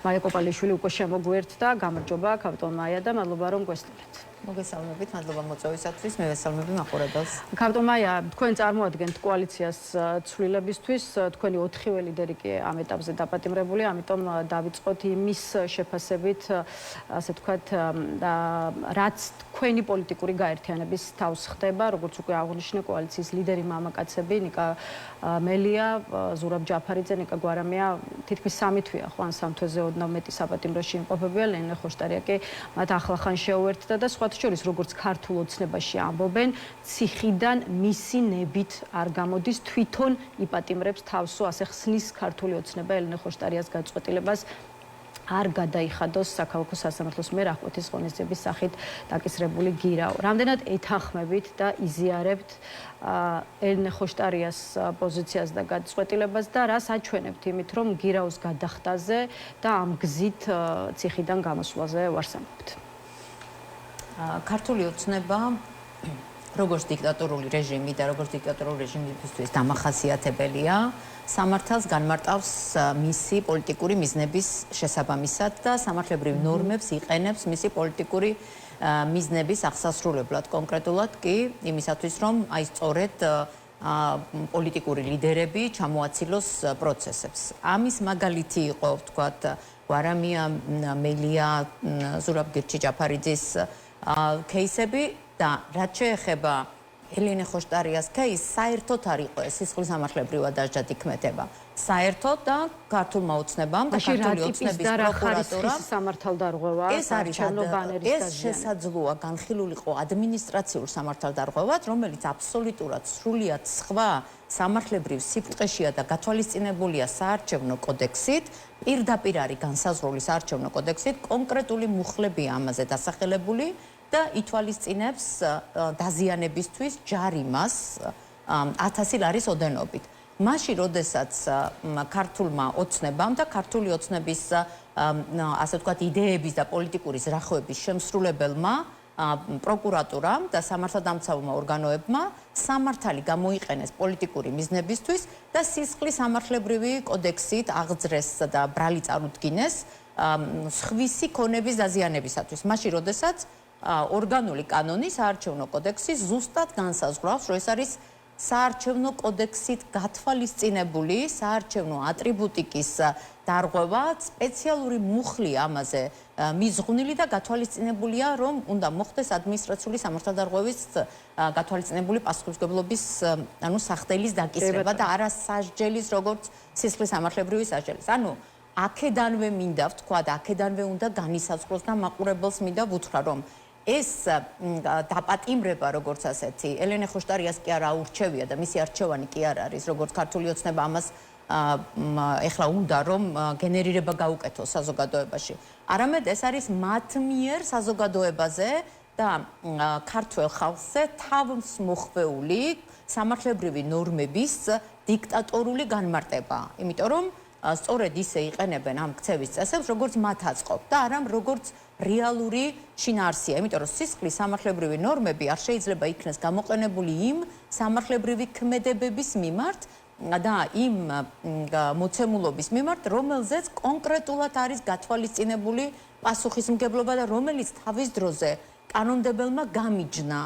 მაია კოპალიშვილი უკვე შემოგვიერთდა. გამარჯობა, კაპიტან მაია და მადლობა რომ გვესწრებთ. მოგესალმებით, მადლობა მოწვევისათვის, მე ვესალმები მაყურებელს. კაპიტან მაია, თქვენ წარმოადგენთ კოალიციას ცვლილებისთვის, თქვენი 4-ვე ლიდერი კი ამ ეტაპზე დაპატიმრებულია, ამიტომ დავიწყოთ იმის შეფასებით, ასე ვთქვათ, რაც თქვენი პოლიტიკური გაერთიანების თავს ხდება, როგორც უკვე აღნიშნე კოალიციის ლიდერი მამაკაცები, ნიკა მელია, ზურაბ ჯაფარიძე, ნიკა გვარამია, თითქმის 3 თვეა, ხო, ან 3 თვეზე ოდნავ მეტი საპატიმროში იმყოფებია, ლენე ხოშტარია კი მათ ახლახან შეუერთდა და სხვა შორის როგორც ქართულ ოცნებაში ამბობენ, ციხიდან მისი ნებით არ გამოდის, თვითონ იპატიმრებს თავსო, ასე ხსნის ქართული ოცნება ელენე ხოშტარიას გაწყვეტილებას არ გადაიხადოს საქალაქო სასამართლოს მიერ აღკვეთის ღონისძიების სახით დაკისრებული გირაო. რამდენად ეთანხმებით და იზიარებთ ელენე ხოშტარიას პოზიციას და გაწყვეტილებას და რას აჩვენებთ იმით, რომ გირაოს გადახდაზე და ამ გზით ციხიდან გამოსვლაზე ვარსამობთ? ქართული ოცნება როგორც დიქტატორული რეჟიმი და როგორც დიქტატორული რეჟიმისთვის დამახასიათებელია, სამართალს განმარტავს მისი პოლიტიკური მიზნების შესაბამისად და სამართლებრივ ნორმებს იყენებს მისი პოლიტიკური მიზნების აღსასრულებლად. კონკრეტულად კი იმისათვის, რომ აი სწორედ პოლიტიკური ლიდერები ჩამოაცილოს პროცესებს. ამის მაგალითი იყო, ვთქვათ, გვარამია, მელია, ზურაბ ჯაფარიძის кейსები და რაც შეეხება ელენე ხოშტარიას кейს, საერთოდ არ იყო ეს სისხლის სამართლებრივად დაჯდათქმედება. საერთოდ და ქართულმა ოცნებამ და ქართული ოცნების პროკურატურამ სამართალდარღვევა, ეს შესაძლოა განხილულიყო ადმინისტრაციულ სამართალდარღვევად, რომელიც აბსოლუტურად სრულიად სხვა სამართლებრივ სიფრთხეშია და გათვალისწინებულია საარჩევნო კოდექსით, პირდაპირ არის განსაზღვრული საარჩევნო კოდექსით, კონკრეტული მუხლებია ამაზე დასახელებული და ითვალისწინებს დაზიანებისთვის ჯარიმას 1000 ლარის ოდენობით. მაშინ, როდესაც ქართულმა ოცნებამ და ქართული ოცნების ასე ვთქვათ იდეების და პოლიტიკური ზრახოების შემსრულებელმა პროკურატურამ და სამართალდამცავმა ორგანოებმა სამართალი გამოიყენეს პოლიტიკური მიზნებისთვის და სისხლის სამართლებრივი კოდექსით აღძრეს და ბრალი წარუდგინეს სხვისი ქონების დაზიანებისათვის. მაშინ, როდესაც ორგანული კანონი საარჩევნო კოდექსი ზუსტად განსაზღვრავს, რომ ეს არის საარჩევნო კოდექსით გათვალისწინებული საარჩევნო ატრიბუტიკის დარღვევა, სპეციალური მუხლი ამაზე მიზღვნილი და გათვალისწინებულია, რომ უნდა მოხდეს ადმინისტრაციული სამართალდარღვევის გათვალისწინებული პასუხისმგებლობის, ანუ სახდელის დაკისრება და არა სასჯელის, როგორც სისხლის სამართლებრივი სასჯელის. ანუ აქედანვე მინდა ვთქვა და აქედანვე უნდა განისაზღვროს და მაყურებელს მინდა ვუთხრა, რომ ეს დაპატიმრება, როგორც ასეთი, ელენე ხოშტარიას კი არ აურჩევია და მისი არჩევანი კი არ არის, როგორც ქართული ოცნება ამას ეხლა უნდა რომ გენერირება გაუკეთოს საზოგადოებაში. არამედ ეს არის მათ მიერ საზოგადოებაზე და ქართველ ხალხზე თავს მოხვეული სამართლებრივი ნორმების დიქტატორული განმარტება. იმიტომ რომ სწორედ ისე იყენებენ ამ ქცევის წესებს, როგორც მათ აწყობთ და არა როგორც რეალური შინაარსია. იმიტომ რომ სისხლის სამართლებრივი ნორმები არ შეიძლება იქნეს გამოყენებული იმ სამართლებრივი ქმედებების მიმართ და იმ მოცემულობის მიმართ, რომელზეც კონკრეტულად არის გათვალისწინებული პასუხისმგებლობა და რომელიც თავის დროზე კანონმდებელმა გამიჯნა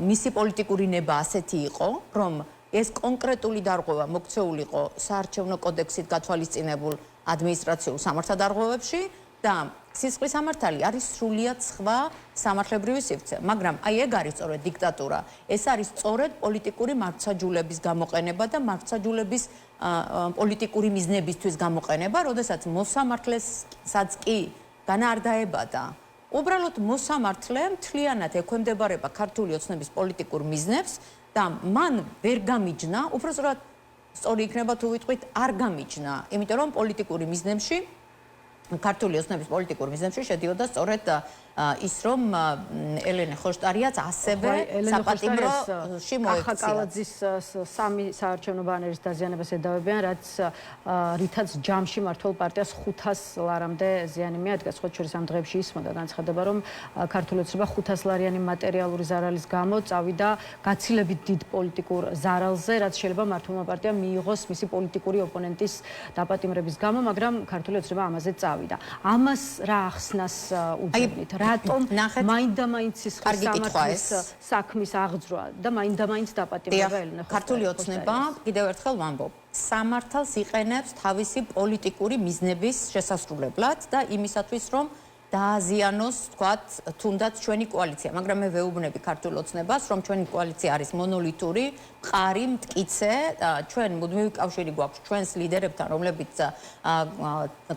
მისი პოლიტიკური ნება ასეთი იყო, რომ ეს კონკრეტული დარღვევა მოქცეულიყო საარჩევნო კოდექსით გათვალისწინებულ ადმინისტრაციულ სამართალდარღვევებში და სისხლის სამართალი არის სრულიად სხვა სამართლებრივი სივრცე. მაგრამ აი ეგ არის სწორედ დიქტატურა. ეს არის სწორედ პოლიტიკური მართლმსაჯულების გამოყენება და მართლმსაჯულების პოლიტიკური მიზნებისთვის გამოყენება, როდესაც მოსამართლესაც კი განა არ დაებადა. უბრალოდ მოსამართლე მთლიანად ექვემდებარება ქართული ოცნების პოლიტიკურ მიზნებს და მან ვერ გამიჯნა, უბრალოდ სწორი იქნება თუ ვიტყვით, არ გამიჯნა, იმიტომ რომ პოლიტიკური მიზნებში ქართული ოცნების პოლიტიკურ მიზნებში შედიოდა სწორედ ის რომ ელენე ხოშტარიაც ასევე საპატიმროში მოექცია. ახაკალაძის სამი საარჩევნო ბანერის დაზიანებას ედავებიან, რაც რითაც ჯამში მართლ პარტიას 500 ლარამდე ზიანი მიადგა. სხვა შორის ამ დღეებში ისმოდა განცხადება, რომ ქართული ოცნება 500 ლარიანი მატერიალური ზარალის გამო წავიდა გაცილებით დიდ პოლიტიკურ ზარალზე, რაც შეიძლება მართლმა პარტიამ მიიღოს მისი პოლიტიკური ოპონენტის დაპატიმრების გამო, მაგრამ ქართული ოცნება ამაზე წავიდა. ამას რა ახსნას უძებნით? რატომ მაინდა-მაინც სისხლის სამართლის საქმის აღძრვა და მაინდა-მაინც დაპატიმრება ელენე ხოშტარიას? ქართული ოცნება, კიდევ ერთხელ ვამბობ, სამართალს იყენებს თავისი პოლიტიკური მიზნების შესასრულებლად და იმისათვის, რომ დააზიანოს, თქვათ, თუნდაც ჩვენი კოალიცია, მაგრამ მე ვეუბნები ქართულ ოცნებას, რომ ჩვენი კოალიცია არის მონოლითური, მყარი, მტკიცე, ჩვენ მუდმივი კავშირი გვაქვს ჩვენს ლიდერებთან, რომლებიც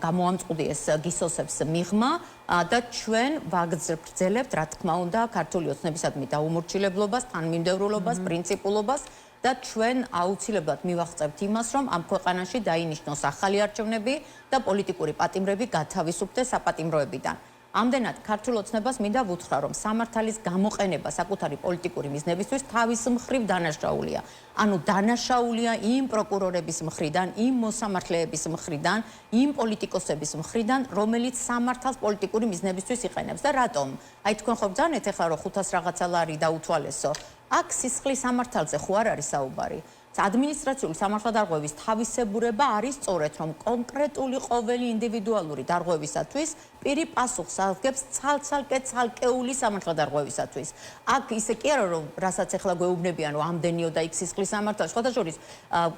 გამოამწყუდეს გისოსებს მიღმა და ჩვენ ვაგრძელებთ, რა თქმა უნდა, ქართული ოცნებისადმი დაუმორჩილებლობას, თანმიმდევრულობას, პრინციპულობას და ჩვენ აუცილებლად მივაღწევთ იმას, რომ ამ ქვეყანაში დაინიშნოს ახალი არჩევნები და პოლიტიკური პატიმრები გათავისუფლდეს საპატიმროებიდან. ამდენად ქართულ ოცნებას მინდა ვუთხრა, რომ სამართალის გამოყენება საკუთარი პოლიტიკური მიზნებისთვის თავის მხრივ დანაშაულია. ანუ დანაშაულია იმ პროკურორების მხრიდან, იმ მოსამართლეების მხრიდან, იმ პოლიტიკოსების მხრიდან, რომელიც სამართალს პოლიტიკური მიზნებისთვის იყენებს. და რატომ? აი თქვენ ხო ბრძანეთ ახლა რომ 500 რაღაცა ლარი დაუთვალესო. აქ სისხლის სამართალზე ხო არ არის საუბარი. ადმინისტრაციული სამართალდარღვევის თავისებურება არის სწორედ, რომ კონკრეტული ყოველი ინდივიდუალური დარღვევისათვის პირი პასუხს აღგებს ცალკეული სამართალდარღვევისათვის. აქ ისე კი არა, რომ რასაც ახლა გვეუბნებიან, რომ ამდენიო და იქ სისხლის სამართალში, სხვათა შორის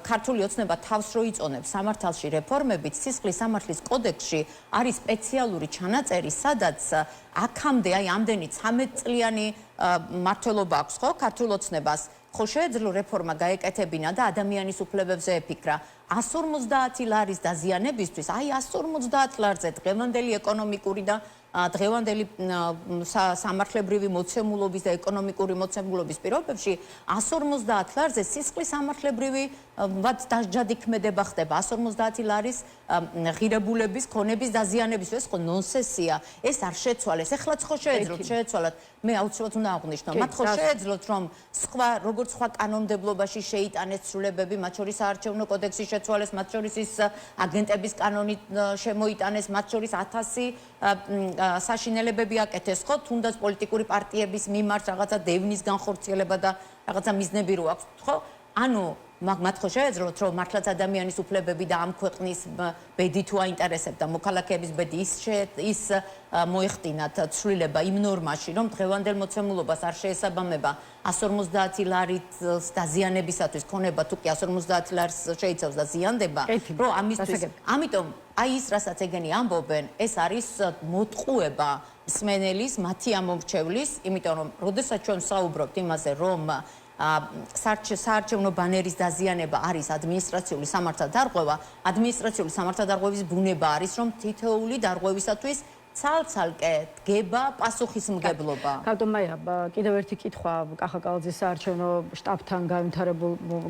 ქართული ოცნება თავს რო იწონებს სამართალში რეფორმებით, სისხლის სამართლის კოდექსში არის სპეციალური ჩანაწერი, სადაც აქამდე აი ამდენი 13 წლიანი მმართველობა აქვს ხო ქართულ ოცნებას. ხო შეეძლო რეფორმა გაეკეთებინა და ადამიანის უფლებებზე ეფიქრა. 150 ლარის დაზიანებისთვის, აი 150 ლარზე დღევანდელი ეკონომიკური და დღევანდელი სამართლებრივი მოცემულობის და ეკონომიკური მოცემულობის პირობებში 150 ლარზე სისხლის სამართლებრივი დაჯადიქმედება ხდება 150 ლარის ღირებულების ქონების დაზიანების. ეს ხო ნონსენსია, ეს არ შეცვალეს. ეხლაც ხო შეეძლოთ, შეეცვალათ. მე აუცილებლად უნდა აღვნიშნო, მათ ხო შეეძლოთ, რომ როგორც სხვა კანონმდებლობაში შეიტანეს ცვლილებები, მათ შორის საარჩევნო კოდექსი შეცვალეს, მათ შორის ის აგენტების კანონი შემოიტანეს, მათ შორის 1000 საშინელებები აკეთეს, ხო, თუნდაც პოლიტიკური პარტიების მიმართ რაღაცა დევნის განხორციელება და რაღაცა მიზნები რო აქვს, ხო? ანუ მათ ხო შეეძლოთ, რომ მართლაც ადამიანის უფლებები და ამ ქვეყნის ბედი თუ აინტერესებდა მოქალაქეების ბედი ის მოეხდინათ ცვლილება იმ ნორმაში, რომ დღევანდელ მოცემულობას არ შეესაბამება 150 ლარით დაზიანებისათვის ქონება თუ კი 150 ლარს შეიცავს და ზიანდება, რომ ამისთვის, ამიტომ აი ის რასაც ეგენი ამბობენ, ეს არის მოტყუება მსმენელის, მათი ამომრჩევლის, იმიტომ რომ როდესაც ჩვენ საუბრობთ იმაზე, რომ საარჩევნო ბანერის დაზიანება არის ადმინისტრაციული სამართალდარღვევა, ადმინისტრაციული სამართალდარღვევის ბუნება არის, რომ თითოეული დარღვევისათვის ცალ-ცალკე დგება პასუხისმგებლობა. კალტომაია, კიდევ ერთი კითხვა კახაკალაძის საარჩევნო შტაბთან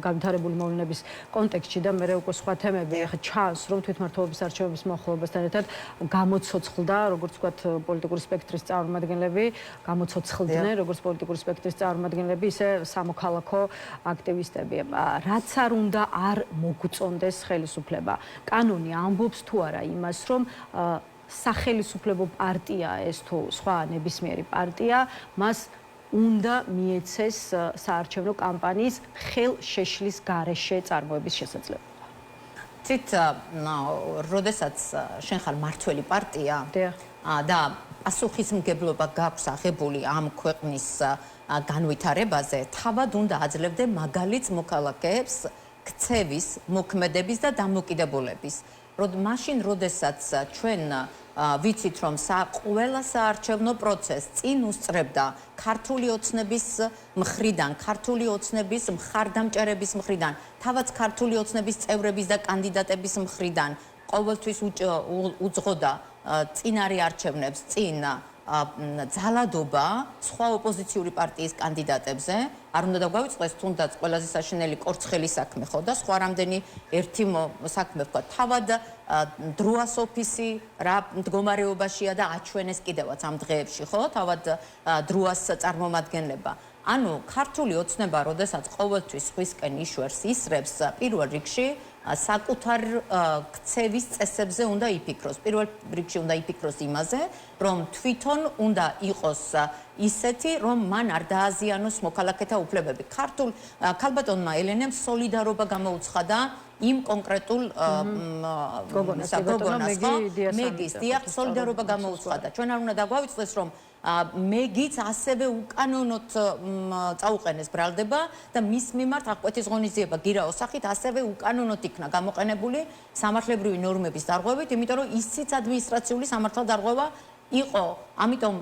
განვითარებული მოვლენების კონტექსტში და მე უკვე სხვა თემები, ახლა ჩანს, რომ თვითმმართველობის არჩევნების მოხელობასთან ერთად გამოცოცხლდა, როგორც ვთქვათ, პოლიტიკური სპექტრის წარმომადგენლები, გამოცოცხლდნენ, როგორც პოლიტიკური სპექტრის წარმომადგენლები, ისე სამოქალაქო აქტივისტები. რაც არ უნდა არ მოგწონდეს ხელისუფლება. კანონი ამბობს თუ არა იმას, რომ სახელისუფლებო პარტია ეს თუ სხვა ნებისმიერი პარტია მას უნდა მიეცეს საარჩევნო კამპანიის ხელშეშლის გარეშე წარმოების შესაძლებლობა. თვით როდესაც შენ ხარ მართველი პარტია და პასუხისმგებლობა გაქვს აღებული ამ ქვეყნის განვითარებაზე, თავად უნდა აძლევდე მაგალითს მოქალაქეებს ქცევის, მოქმედების და დამოკიდებულების. მაშინ როდესაც ჩვენ ვიცით, რომ ყველა საარჩევნო პროცესს წინ უსწრებდა ქართული ოცნების მხრიდან, ქართული ოცნების მხარდამჭერების მხრიდან, თავაც ქართული ოცნების წევრების და კანდიდატების მხრიდან, ყოველთვის უძღოდა წინარე არჩევნებს, წინ ძალადობა სხვა ოპოზიციური პარტიის კანდიდატებზე არ უნდა დაგვავიწყდეს თუნდაც ყველაზე საშინელი კორცხელი საქმე ხო და სხვა რამდენი ერთი საქმე ვქვა თავად დროას ოფისი რა მდგომარეობაშია და აჩვენეს კიდევაც ამ დღეებში ხო თავად დროას წარმომადგენლება ანუ ქართული ოცნება როდესაც ყოველთვის სხვისკენ იშვერს ისრებს პირველ რიგში საკუთარ ქცევის წესებზე უნდა იფიქროს. პირველ რიგში უნდა იფიქროს იმაზე, რომ თვითონ უნდა იყოს ისეთი, რომ მან არ დააზიანოს მოქალაქეთა უფლებები. ქალბატონმა ელენემ სოლიდარობა გამოუცხადა იმ კონკრეტულ გოგონას, მეგის დიახ, სოლიდარობა გამოუცხადა. ჩვენ არ უნდა დაგვავიწყდეს, რომ მეგიც ასევე უკანონოდ წაუყენეს ბრალდება და მის მიმართ აღკვეთის ღონისძიება გირაოს სახით ასევე უკანონოდ იქნა გამოყენებული სამართლებრივი ნორმების დარღვევით, იმიტომ რომ ისიც ადმინისტრაციული სამართალდარღვევა იყო. ამიტომ,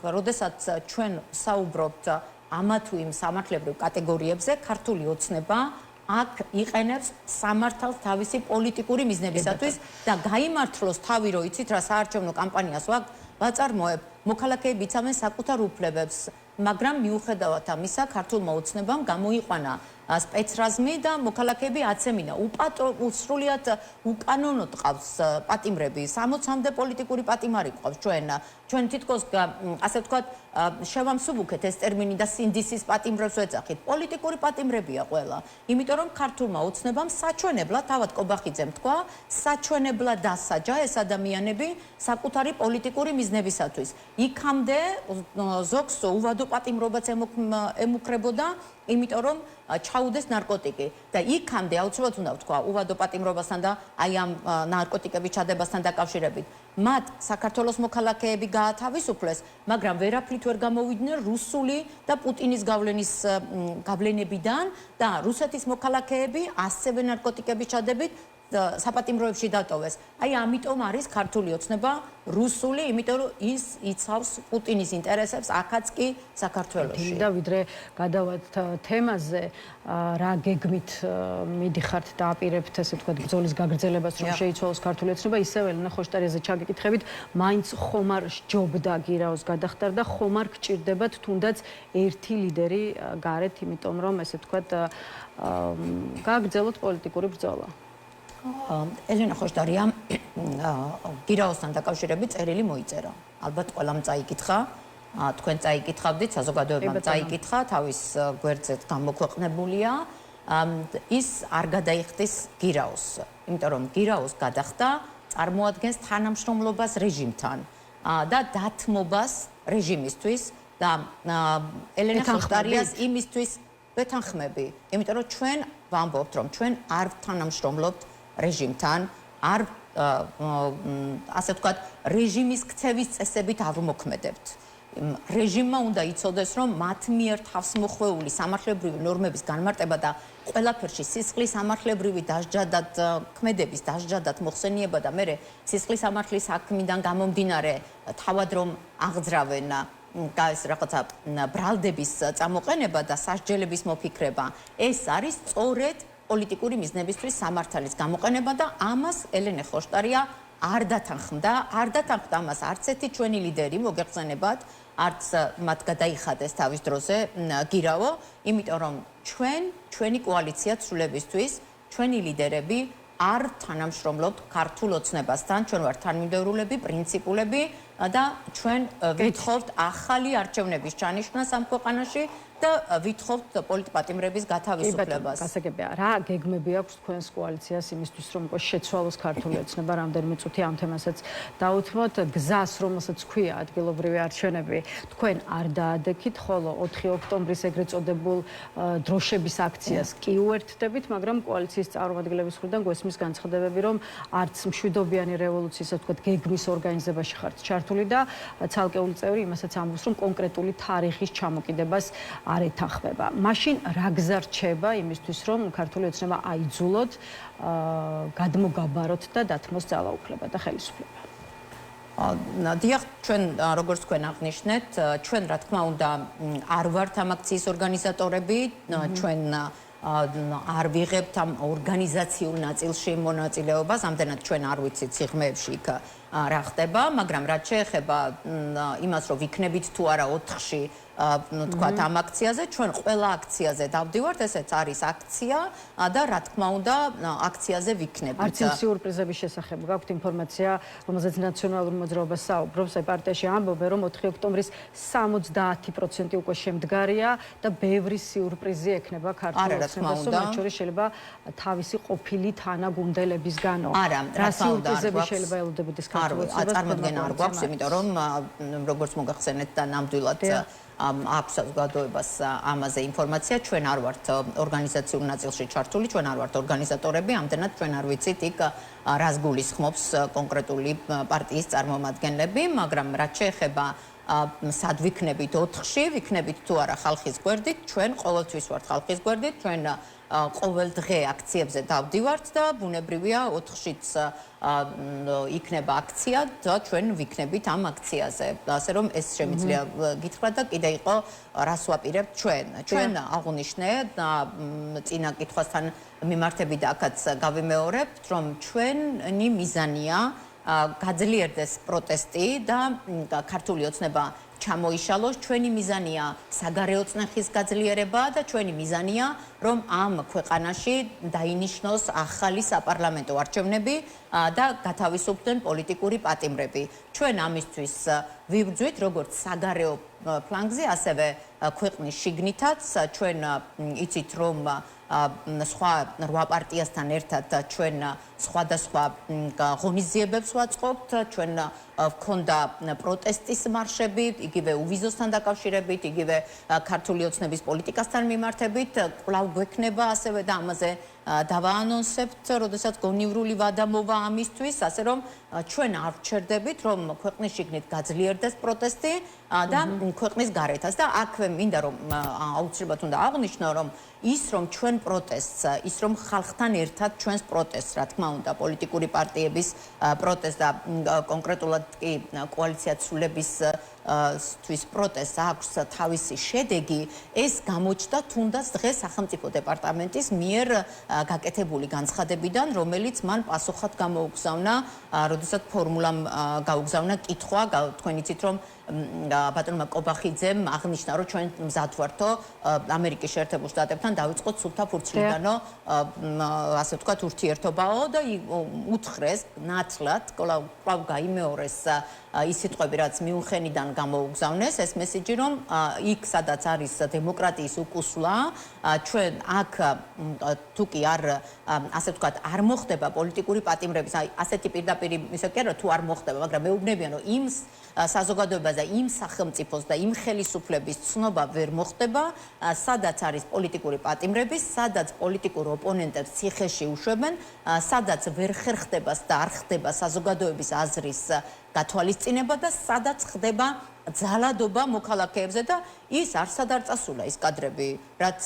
როდესაც ჩვენ საუბრობთ ამა თუ იმ სამართლებრივ კატეგორიებზე, ქართული ოცნება აქ იყენებს სამართალს თავისი პოლიტიკური მიზნებისათვის და გაიმართლოს თავი, რომ იცით რა საარჩევნო კამპანიას ვაწარმოებ, მოქალაქეები იცავენ საკუთარ უფლებებს, მაგრამ მიუხედავად ამისა, ქართულმა ოცნებამ გამოიყვანა სპეცრაზმი და მოქალაქეები აცემინა. სრულიად უკანონოდ ყავს პატიმრები, 60-მდე პოლიტიკური პატიმარი ყავს ჩვენ თითქოს ასე ვთქვათ, შევამსუბუქეთ ეს ტერმინი და სინდისის პატიმრებს ვეძახით. პოლიტიკური პატიმრებია ყველა. იმიტომ რომ ქართულმა ოცნებამ საჩვენებლად, თავად კობახიძემ თქვა, საჩვენებლად დასაჯა ეს ადამიანები საკუთარი პოლიტიკური მიზნებისათვის. იქამდე ზოგს უვადო პატიმრობაც ემუქრებოდა, იმიტომ რომ ჩაუდეს ნარკოტიკი და იქამდე აუცილებლად უნდა ვთქვა უვადო პატიმრობასთან და აი ამ ნარკოტიკების ჩადებასთან დაკავშირებით. მათ საქართველოს მოქალაქეები გაათავისუფლეს, მაგრამ ვერაფრით ვერ გამოვიდნენ რუსული და პუტინის გავლენებიდან და რუსეთის მოქალაქეები ასევე ნარკოტიკების ჩადებით საპატიმროებში დატოვეს. აი ამიტომ არის ქართული ოცნება რუსული, იმიტომ რომ ის იცავს პუტინის ინტერესებს აქაც კი საქართველოში. და ვიდრე გადავართ თემაზე, რა გეგმით მიდიხართ და აპირებთ ესე ვთქვათ ბრძოლის გაგრძელებას, რომ შეიცვალოს ქართული ოცნება, ისევ ელენა ხოშტარიაზე ჩაგიკითხებით, მაინც ხომ არ სჯობდა გირაოს გადახტარდა, ხომ არ გჭირდებათ თუნდაც ერთი ლიდერი გარეთ, იმიტომ რომ ესე ვთქვათ გააგრძელოთ პოლიტიკური ბრძოლა. ელენა ხოშტარიამ გირაოსთან დაკავშირებით წერილი მოიწერა. ალბათ ყველამ წაიკითხა, თქვენ წაიკითხავდით, საზოგადოებამ წაიკითხა, თავის გვერდზე გამოქვეყნებულია. ის არ გადაიხდის გირაოს, იმიტომ რომ გირაოს გადახდა წარმოადგენს თანამშრომლობას რეჟიმთან და დათმობას რეჟიმისთვის და ელენა ხოშტარიას იმისთვის ვეთანხმები, იმიტომ რომ ჩვენ ვამბობთ, რომ ჩვენ არ თანამშრომლობთ რეჟიმთან, არ ასე ვთქვათ, რეჟიმის ქცევის წესებით არ ვმოქმედებთ. რეჟიმმა უნდა იცოდეს, რომ მათ მიერ თავსმოხვეული სამართლებრივი ნორმების განმარტება და ყველაფერში სისხლის სამართლებრივი დასჯადად ქმედების დასჯადად მოხსენიება და მე სისხლის სამართლის საქმიდან გამომდინარე თავად რომ აღძრავენ ეს რაღაცა ბრალდების წამოყენება და სასჯელების მოფიქრება, ეს არის სწორედ პოლიტიკური მიზნებისთვის სამართალის გამოყენება და ამას ელენე ხოშტარია არ დათანხმდა ამას არც ერთი ჩვენი ლიდერი მოგეხსენებათ, არც მათ გადაიხადეს თავის დროზე გირაო, იმიტომ რომ ჩვენი კოალიცია ცვლილებისთვის, ჩვენი ლიდერები არ თანამშრომლობთ ქართულ ოცნებასთან, ჩვენ ვართ თანმიმდევრულები, პრინციპულები და ჩვენ ვითხოვთ ახალი არჩევნების ჩანიშვნას ამ ქვეყანაში და ვითხოვთ პოლიტპატიმრების გათავისუფლებას. გასაგებია, რა გეგმები აქვს თქვენს კოალიციას იმისთვის, რომ შეცვალოს ქართული ოცნება, რამდენიმე წუთი ამ თემასაც დაუთმოთ, გზას, რომელსაც ქვია ადგილობრივი არჩევნები, თქვენ არ დაადექით, ხოლო 4 ოქტომბრის ეგრეთ წოდებულ დროშების აქციას კი უერთდებით, მაგრამ კოალიციის წარმომადგენლების მხრიდან გვესმის განცხადებები, რომ არც მშვიდობიანი რევოლუციის, ასე ვთქვათ, გეგმის ორგანიზებაში ხართ ჩართული და ცალკეული წევრი იმასაც ამბობს, რომ კონკრეტული თარიღის ჩამოკიდებას არ ეთანხმება. მაშინ რა გზა რჩება იმისთვის, რომ ქართული ოცნება აიძულოთ, გადმოგაბაროთ და დათმოს ძალაუფლება და ხელისუფლება. დიახ, ჩვენ როგორც თქვენ აღნიშნეთ, ჩვენ რა თქმა უნდა არ ვართ ამ აქციის ორგანიზატორები, ჩვენ არ ვიღებთ ამ ორგანიზაციულ ნაწილში მონაწილეობას, ამდენად ჩვენ არ ვიცით სიღრმეებში იქ რა ხდება, მაგრამ რაც შეეხება იმას, რომ ვიქნებით თუ არა 4-ში თქვათ ამ აქციაზე, ჩვენ ყველა აქციაზე დავდივართ, ესეც არის აქცია და რა თქმა უნდა, აქციაზე ვიქნებით. არც იმ სიურპრიზების შესახებ გაქვთ ინფორმაცია, რომელზეც ნაციონალურ მოძრაობას საუბრობს, აი პარტიაში ამბობენ, რომ 4 ოქტომბრის 70% უკვე შემდგარია და ბევრი სიურპრიზი ექნება ქართულ ოცნებას, მათ შორის შეიძლება თავისი ყოფილი თანაგუნდელებისგანო. რა სიურპრიზები შეიძლება ელოდებოდეს ქართულ ოცნებას? წარმოდგენა არ გვაქვს, იმიტომ რომ როგორც მოგახსენეთ და ნამდვილად აქვს საზოგადოებას ამაზე ინფორმაცია, ჩვენ არ ვართ ორგანიზაციულ ნაწილში ჩართული, ჩვენ არ ვართ ორგანიზატორები, ამდენად ჩვენ არ ვიცით იქ რას გულისხმობს კონკრეტული პარტიის წარმომადგენლები, მაგრამ რაც შეეხება სად ვიქნებით 4-ში, ვიქნებით თუ არა ხალხის გვერდით, ჩვენ ყოველთვის ვართ ხალხის გვერდით, ჩვენ ყოველ დღე აქციებზე დავდივართ და ბუნებრივია 4-შიც იქნება აქცია და ჩვენ ვიქნებით ამ აქციაზე. ასე რომ ეს შემიძლია გითხრათ და კიდე იყო რას ვაპირებთ ჩვენ. ჩვენ აღვნიშნე და წინა კითხვასთან მიმართებით აქაც გავიმეორებთ, რომ ჩვენი მიზანია გაძლიერდეს პროტესტი და ქართული ოცნება ჩამოიშალოს, ჩვენი მიზანია საგარეო წნეხის გაძლიერება და ჩვენი მიზანია, რომ ამ ქვეყანაში დაინიშნოს ახალი საპარლამენტო არჩევნები და გათავისუფლდნენ პოლიტიკური პატიმრები. ჩვენ ამისთვის ვიბრძვით როგორც საგარეო ფლანგზე, ასევე ქვეყნის შიგნითაც. ჩვენ იცით, რომ სხვა 8 პარტიასთან ერთად ჩვენ სხვადასხვა ღონისძიებებს ვაწყობთ, ჩვენ ვქონდა პროტესტის მარშები, იგივე უვიზოსთან დაკავშირებით, იგივე ქართული ოცნების პოლიტიკასთან მიმართებით, კვლავ გვექნება ასევე და ამაზე დავაანონსებთ, როდესაც გონივრული ვადა მოვა ამისთვის, ასე რომ ჩვენ არ ვჩერდებით, რომ ქვეყნის შიგნით გაძლიერდეს პროტესტი და ქვეყნის გარეთაც და აქვე მინდა რომ აუცილებლად უნდა აღვნიშნო, რომ ის რომ ჩვენ პროტესტს, ის რომ ხალხთან ერთად ჩვენს პროტესტს, რა თქმა უნდა, პოლიტიკური პარტიების პროტესტს და კონკრეტულად კი კოალიცია ცვლილებისთვის პროტესტს აქვს თავისი შედეგი, ეს გამოჩნდა თუნდაც დღეს სახელმწიფო დეპარტამენტის მიერ გაკეთებული განცხადებიდან, რომელიც მან პასუხად გამოუგზავნა, როდესაც ფორმულამ გაუგზავნა კითხვა, თქვენ იცით რომ ბატონმა კობახიძემ აღნიშნა, რომ ჩვენ მზად ვართო ამერიკის შეერთებულ შტატებთან დავიწყოთ სულთა ფურცლიდანო, ასე ვთქვათ, ურთიერთობაო და უთხრეს ნათლად, კვლავ გაიმეორეს ის სიტყვები, რაც მიუნხენიდან გამოუგზავნეს, ეს მესიჯი, რომ იქ სადაც არის დემოკრატიის უკუსვლა, ჩვენ აქ თუ კი არ ასე ვთქვათ, არ მოხდება პოლიტიკური პატიმრების, აი ასეთი პირდაპირ ისე კი არა თუ არ მოხდება, მაგრამ მეუბნებიან, რომ იმ საზოგადოებას და იმ სახელმწიფოს და იმ ხელისუფლების ცნობა ვერ მოხდება, სადაც არის პოლიტიკური პატიმრები, სადაც პოლიტიკურ ოპონენტებს ციხეში უშვებენ, სადაც ვერ ხერხდება და არ ხდება საზოგადოების აზრის გათვალისწინება და სადაც ხდება ძალადობა მოქალაქეებზე და ის არსად არ წასულა ის კადრები, რაც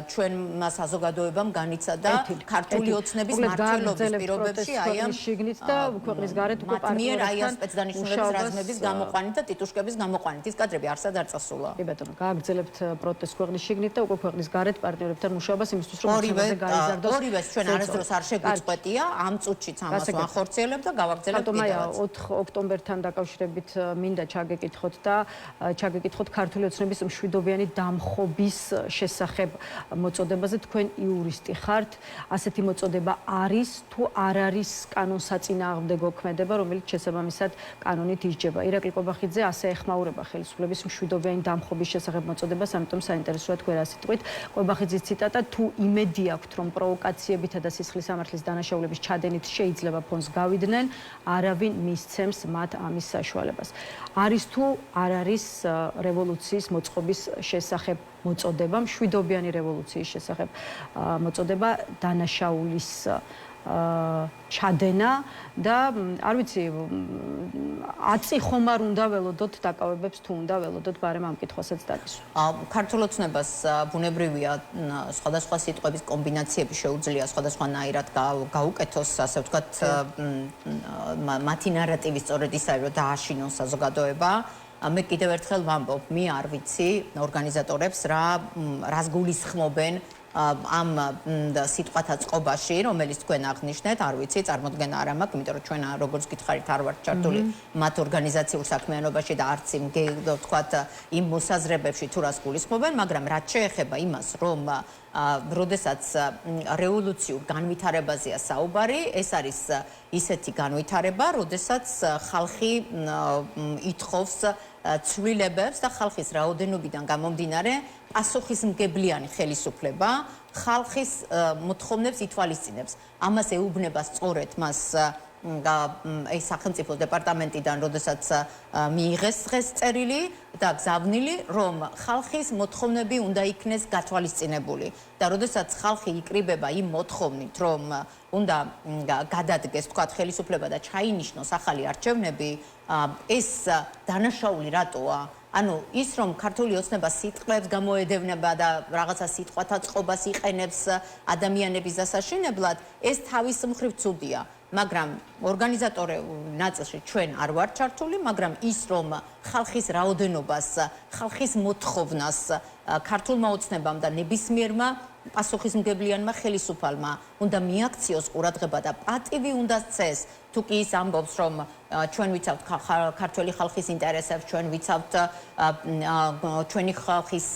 ჩვენმა საზოგადოებამ განიცადა ქართული ოცნების მმართველობის პირობებში, აი ამ შიგნით და ქვეყნის გარეთ უკვე პარტნიორებთან აი ამ სპეცდანიშნულების რაზმების გამოყვანით და ტიტუშკების გამოყვანით ის კადრები არსად არ წასულა. კი ბატონო, გააგრძელებთ პროტესტს ქვეყნის შიგნით და უკვე ქვეყნის გარეთ პარტნიორებთან მუშაობას იმისთვის, რომ მოძრაობა გაიზარდოს. ორივეს ჩვენ არასდროს არ შეგვიწყვეტია, ამ წუთშიც ამას ვახორციელებთ და გავაგრძელებთ კიდევაც. 4 ოქტომბერთან დაკავშირებით მინდა ჩაგეკითხოთ და ჩაგეკითხოთ ქართული ოცნების მშვიდობიანი დამხობის შესახებ მოწოდებაზე. თქვენ იურისტი ხართ, ასეთი მოწოდება არის თუ არ არის კანონსაწინააღმდეგო ქმედება, რომელიც შესაბამისად კანონით ისჯება. ირაკლი კობახიძე ასე ეხმაურება ხელისუფლების მშვიდობიანი დამხობის შესახებ მოწოდებას, ამიტომ საინტერესოა თქვენ რა სიტყვით. კობახიძის ციტატა: თუ იმედი აქვთ, რომ პროვოკაციებითა და სისხლის სამართლის დანაშაულების ჩადენით შეიძლება ფონს გავიდნენ, არავინ მისცემს მათ ამის საშუალებას. არის თუ არ არის რევოლუციის მოწყობის შესახებ მოწოდება, მშვიდობიანი რევოლუციის შესახებ მოწოდება, დანაშაულის ჩადენა და არ ვიცი, აწი ხომ არ უნდა ველოდოთ დაკავებებს თუ უნდა ველოდოთ, ბარემ ამ კითხვასაც დაგისვა. ქართულ ოცნებას ბუნებრივია სხვადასხვა სიტყვების კომბინაციები შეუძლია სხვადასხვანაირად გაუკეთოს, ასე ვთქვათ, მათი ნარატივი სწორედ ისაა, რომ დააშინოს საზოგადოება. მე კიდევ ერთხელ ვამბობ, მე არ ვიცი ორგანიზატორებს რას გულისხმობენ ამ სიტყვათა წყობაში, რომელიც თქვენ აღნიშნეთ, არ ვიცი, წარმოდგენა არ მაქვს, იმიტომ რომ ჩვენ როგორც გითხარით არ ვართ ჩართული მათ ორგანიზაციურ საქმიანობაში და არც იმ ვთქვათ იმ მოსაზრებებში თუ რას გულისხმობენ, მაგრამ რაც შეეხება იმას, რომ როდესაც რევოლუციურ განვითარებაზეა საუბარი, ეს არის ისეთი განვითარება, როდესაც ხალხი ითხოვს ცვლილებებს და ხალხის რაოდენობიდან გამომდინარე პასუხისმგებლიანი ხელისუფლება ხალხის მოთხოვნებს ითვალისწინებს. ამას ეუბნება სწორედ მას ეს სახელმწიფო დეპარტამენტიდან, როდესაც მიიღეს დღეს წერილი და გზავნილი, რომ ხალხის მოთხოვნები უნდა იქნეს გათვალისწინებული და როდესაც ხალხი იკრიბება იმ მოთხოვნით, რომ უნდა გადადგეს თქვათ ხელისუფლება და ჩაინიშნოს ახალი არჩევნები, ეს დანაშაული რატოა? ანუ ის რომ ქართული ოცნება სიტყვებს გამოედევნება და რაღაცა სიტყვათა წყობას იყენებს ადამიანების დასაშინებლად, ეს თავის მხრივ ცუდია. მაგრამ ორგანიზატორულ ნაწილში ჩვენ არ ვართ ჩართული, მაგრამ ის რომ ხალხის რაოდენობას, ხალხის მოთხოვნას ქართულმა ოცნებამ და ნებისმიერმა პასუხისმგებლიანმა ხელისუფალმა უნდა მიაქციოს ყურადღება და პატივი უნდა სცეს. თუ კი ის ამბობს, რომ ჩვენ ვიცავთ ქართველი ხალხის ინტერესებს, ჩვენ ვიცავთ ჩვენი ხალხის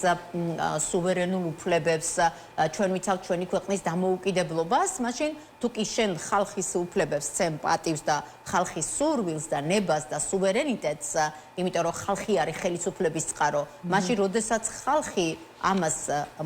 სუვერენულ უფლებებს, ჩვენ ვიცავთ ჩვენი ქვეყნის დამოუკიდებლობას, მაშინ თუ კი შენ ხალხის უფლებებს სცემ პატივს და ხალხის სურვილს და ნებას და სუვერენიტეტს, იმიტომ რომ ხალხი არის ხელისუფლების წყარო, მაშინ როდესაც ხალხი ამას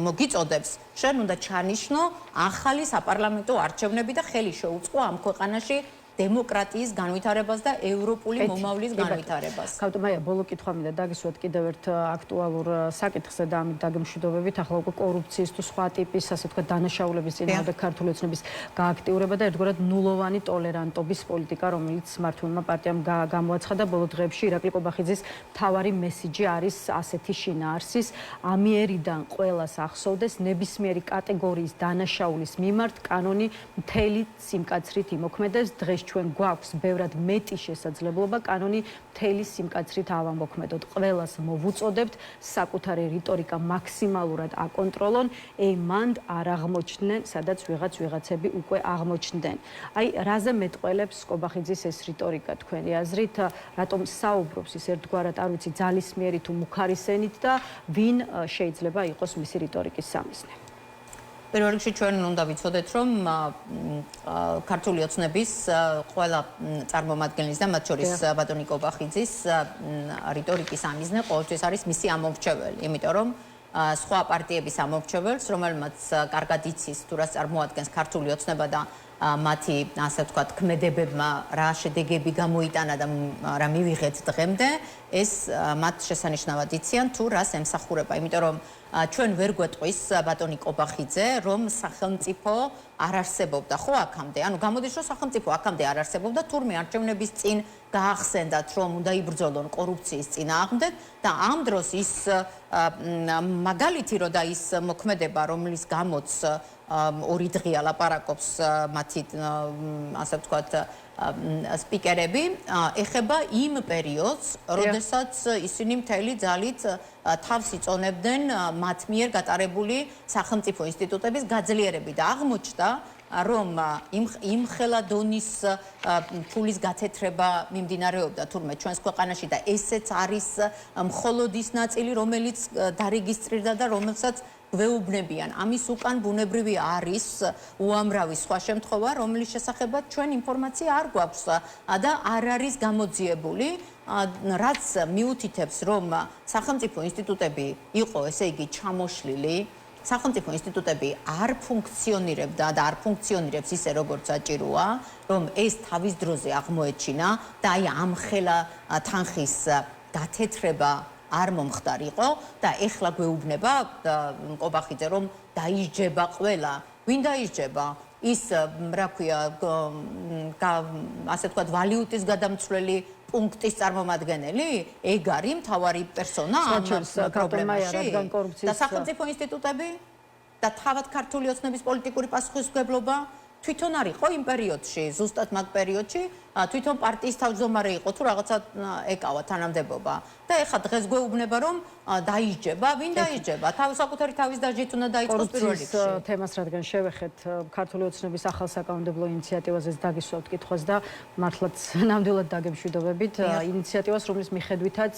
მოგიწოდებს, შენ უნდა ჩანიშნო ახალი საპარლამენტო არჩევნები და ხელი შეუწყო ამ ქვეყანაში დემოკრატიის განვითარებას და ევროპული მომავლის განვითარებას. ქავტომაია, ბოლო კითხვა მინდა დაგისვათ კიდევ ერთ აქტუალურ საკითხზე და ამით დაგემშვიდობებით, ახლა უკვე კორუფციის თუ სხვა ტიპის, ასე ვთქვათ, დანაშაულების წინააღმდეგ ქართული ოცნების გააქტიურება და ერთგვარად ნულოვანი ტოლერანტობის პოლიტიკა, რომელიც მართლმა პარტიამ გამოაცხადა ბოლო დღეებში. ირაკლი ყობახიძის მთავარი მესიჯი არის ასეთი შინაარსის ამიერიდან ყველას ახსოვდეს ნებისმიერი კატეგორიის დანაშაულის მიმართ კანონი მთელი სიმკაცრით იმოქმედებს. დღეს ჩვენ გვაქვს ბევრად მეტი შესაძლებლობა კანონი მთელი სიმკაცრით ავამოქმედოთ. ყველას მოვუწოდებთ საკუთარი რიტორიკა მაქსიმალურად აკონტროლონ, მანდ არ აღმოჩნდნენ, სადაც ვიღაცები უკვე აღმოჩნდნენ. აი, რაზე მეტყველებს ყობახიძის ეს რიტორიკა თქვენი აზრით, რატომ საუბრობს ის ერთგვარად, არ ვიცი, ძალისმიერი თუ მუქარისენით და ვინ შეიძლება იყოს მისი რიტორიკის სამიზნე? პირველ რიგში ჩვენ უნდა ვიცოდეთ, რომ ქართული ოცნების ყველა წარმომადგენლის და მათ შორის ბატონი ყობახიძის რიტორიკის ამიზნე ყოველთვის არის მისი ამომრჩეველი, იმიტომ რომ სხვა პარტიების ამომრჩეველს, რომელმაც კარგად იცის თუ რას წარმოადგენს ქართული ოცნება და მათი, ასე ვთქვათ, ქმედებებმა რა შედეგები გამოიტანა და რა მივიღეთ დღემდე, ეს მათ შესანიშნავად იციან თუ რას ემსახურება, იმიტომ რომ ჩვენ ვერ გვეტყვის ბატონი ყობახიძე, რომ სახელმწიფო არ არსებობდა, ხო აქამდე? ანუ გამოდის, რომ სახელმწიფო აქამდე არ არსებობდა, თურმე არჩევნების წინ გაახსენდათ, რომ უნდა იბრძოლონ კორუფციის წინააღმდეგ და ამ დროს ის მაგალითი რო და ის მოქმედება, რომლის გამოც ორი დღეა ლაპარაკობს მათი, ასე ვთქვათ, სპიკერები, ეხება იმ პერიოდს, როდესაც ისინი მთელი ძალით თავს იწონებდნენ მათ მიერ გატარებული სახელმწიფო ინსტიტუტების გაძლიერებით და აღმოჩნდა, რომ იმ ხელა დონის ფულის გათეთრება მიმდინარეობდა თურმე ჩვენს ქვეყანაში და ესეც არის მხოლოდ ის ნაწილი, რომელიც დარეგისტრირდა და რომელსაც გვეუბნებიან. ამის უკან ბუნებრივი არის უამრავი სხვა შემთხვევა, რომლის შესახებაც ჩვენ ინფორმაცია არ გვაქვს და არ არის გამოძიებული, რაც მიუთითებს, რომ სახელმწიფო ინსტიტუტები იყო, ესე იგი, ჩამოშლილი, სახელმწიფო ინსტიტუტები არ ფუნქციონირებდა და არ ფუნქციონირებს ისე, როგორც საჭიროა, რომ ეს თავის დროზე აღმოეჩინა და აი ამ ხელა თანხის გათეთრება არ მომხდარიყო და ეხლა გვეუბნება ყობახიძე, რომ დაისჯება ყველა. ვინ დაისჯება? ის, რა ქვია, ასე ვთქვათ, ვალიუტის გადამცვლელი პუნქტის წარმომადგენელი, ეგ არის მთავარი პერსონა ამ პრობლემაში და სახელმწიფო ინსტიტუტები და თავად ქართული ოცნების პოლიტიკური პასუხისმგებლობა თვითონ არ იყო იმ პერიოდში, ზუსტად მაგ პერიოდში, თვითონ პარტიის თავმჯდომარე იყო თუ რაღაცა ეკავა თანამდებობა. და ეხლა დღეს გვეუბნება რომ დაიჯება, ვინ დაიჯება? საკუთარი თავის დაჟით უნდა დაიწყოს პირველ რიგში. თემას რადგან შევეხეთ ქართული ოცნების ახალ საკანონმდებლო ინიციატივაზე დაგისვავთ კითხვას და მართლაც ნამდვილად დაგემშვიდობებით ინიციატივას, რომლის მიხედვითაც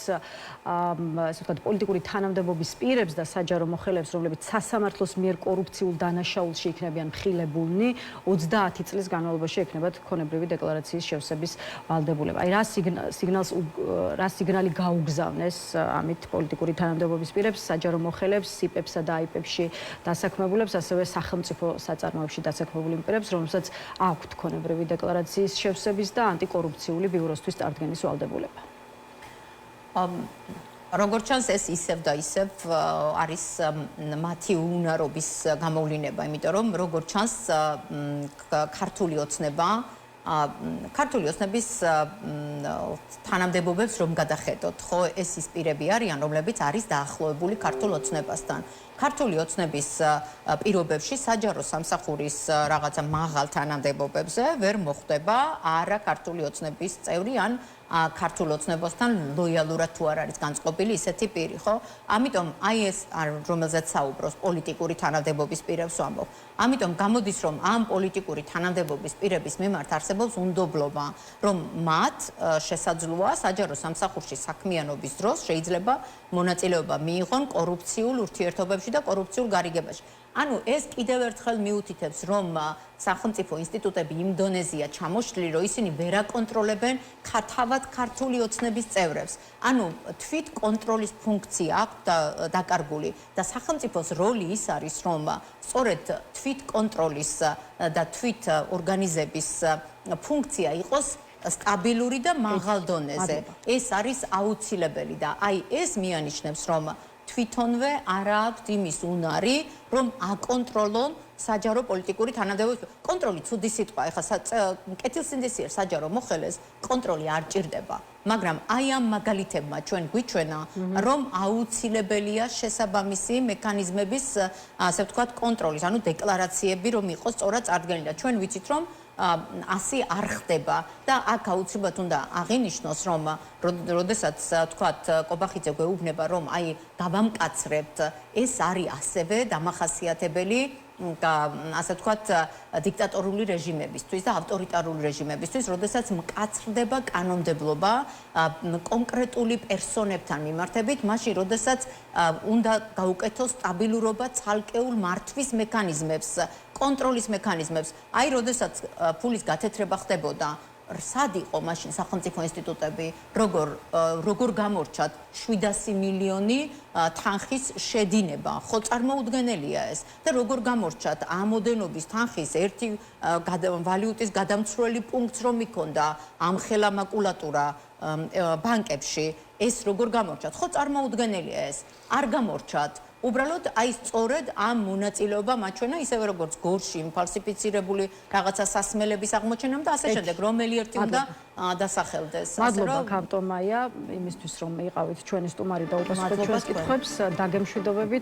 ასე ვთქვათ პოლიტიკური თანამდებობის პირებს და საჯარო მოხელეებს, რომლებიც სასამართლოს მიერ კორუფციულ დანაშაულში იქნებიან მხილებულნი, 30 წლის განმავლობაში ექნებათ ქონებრივი დეკლარაციის შევსების ვალდებულება. აი რა სიგნალი გაუგზავნეს ამით პოლიტიკური თანამდებობის პირებს, საჯარო მოხელეებს, სიპებსა და აიპებში დასაქმებულებს, ასევე სახელმწიფო საწარმოებში დასაქმებულ პირებს, რომელსაც აქვთ ქონებრივი დეკლარაციის შევსების და ანტიკორუფციული ბიუროსთვის წარდგენის ვალდებულება. როგორც ჩანს, ეს ისევ და ისევ არის მათი უნარობის გამოვლინება, იმიტომ რომ როგორც ჩანს, ქართული ოცნების თანამდებობებს რომ გადახედოთ, ხო, ეს ის პირები არიან, რომლებიც არის დაახლოებული ქართულ ოცნებასთან. ქართული ოცნების პირობებში საჯარო სამსახურის რაღაცა მაღალ თანამდებობებზე ვერ მოხვდება არა ქართული ოცნების წევრი ან ქართულ ოცნებასთან ლოიალურად თუ არ არის განწყობილი ისეთი პირი, ხო? ამიტომ აი ეს რომელზეც საუბრობს პოლიტიკური თანამდებობის პირებს ვამბობ. ამიტომ გამოდის რომ ამ პოლიტიკური თანამდებობის პირების მიმართ არსებობს უნდობლობა, რომ მათ შესაძლოა საჯარო სამსახურში საქმიანობის დროს შეიძლება მონაწილეობა მიიღონ კორუფციულ ურთიერთობებში და კორუფციულ გარიგებაში. ანუ ეს კიდევ ერთხელ მიუთითებს, რომ სახელმწიფო ინსტიტუტები იმ დონეზეა ჩამოშლილი, რომ ისინი ვერ აკონტროლებენ თავად ქართული ოცნების წევრებს. ანუ თვით კონტროლის ფუნქცია აქვს დაკარგული და სახელმწიფოს როლი ის არის, რომ სწორედ თვით კონტროლის და თვით ორგანიზების ფუნქცია იყოს სტაბილური და მაღალ დონეზე. ეს არის აუცილებელი და აი ეს მიანიშნებს, რომ თვითონვე არ აქვს იმის უნარი, რომ აკონტროლონ საჯარო პოლიტიკური თანამდებობის. კონტროლი ცუდი სიტყვა, ეხლა კეთილსინდისიერ საჯარო მოხელეს კონტროლი არ ჭირდება, მაგრამ აი ამ მაგალითებმა ჩვენ გვიჩვენა, რომ აუცილებელია შესაბამისი მექანიზმების, ასე ვთქვათ, კონტროლის, ანუ დეკლარაციები რომ იყოს სწორად წარდგენილი და ჩვენ ვიცით, რომ ასე არ ხდება და აქ აუცილებლად უნდა აღინიშნოს, რომ როდესაც თქვათ კობახიძე გვეუბნება, რომ აი გავამკაცრებთ, ეს არის ასევე დამახასიათებელი და ასე ვთქვათ დიქტატორული რეჟიმებისთვის და ავტორიტარული რეჟიმებისთვის, როდესაც მკაცრდება კანონმდებლობა კონკრეტული პერსონებთან მიმართებით, მაშინ როდესაც უნდა გაუკეთოს სტაბილურობა ცალკეულ მართვის მექანიზმებს, კონტროლის მექანიზმებს. აი, როდესაც ფულის გათეთრება ხდებოდა, სად იყო მაშინ სახელმწიფო ინსტიტუტები, როგორ გამორჩათ 700 მილიონი თანხის შედინება, ხო წარმოუდგენელია ეს და როგორ გამორჩათ ამოდენობის თანხის ერთი ვალუტის გადამცვლელი პუნქტს რომ იქონდა ამხელა მაკულატურა ბანკებში, ეს როგორ გამორჩათ, ხო წარმოუდგენელია ეს, არ გამორჩათ. უბრალოდ აი სწორედ ამ მონაწილეობა მაჩვენა ისევე როგორც გორში ფალსიფიცირებული რაღაცა სასმელების აღმოჩენამ და ასე შემდეგ, რომელი ერთი უნდა დასახელდეს. მადლობა ქავტომაია იმისთვის რომ იყავით ჩვენი სტუმარი და უპასუხეთ ჩვენს კითხვებს, დაგემშვიდობებით.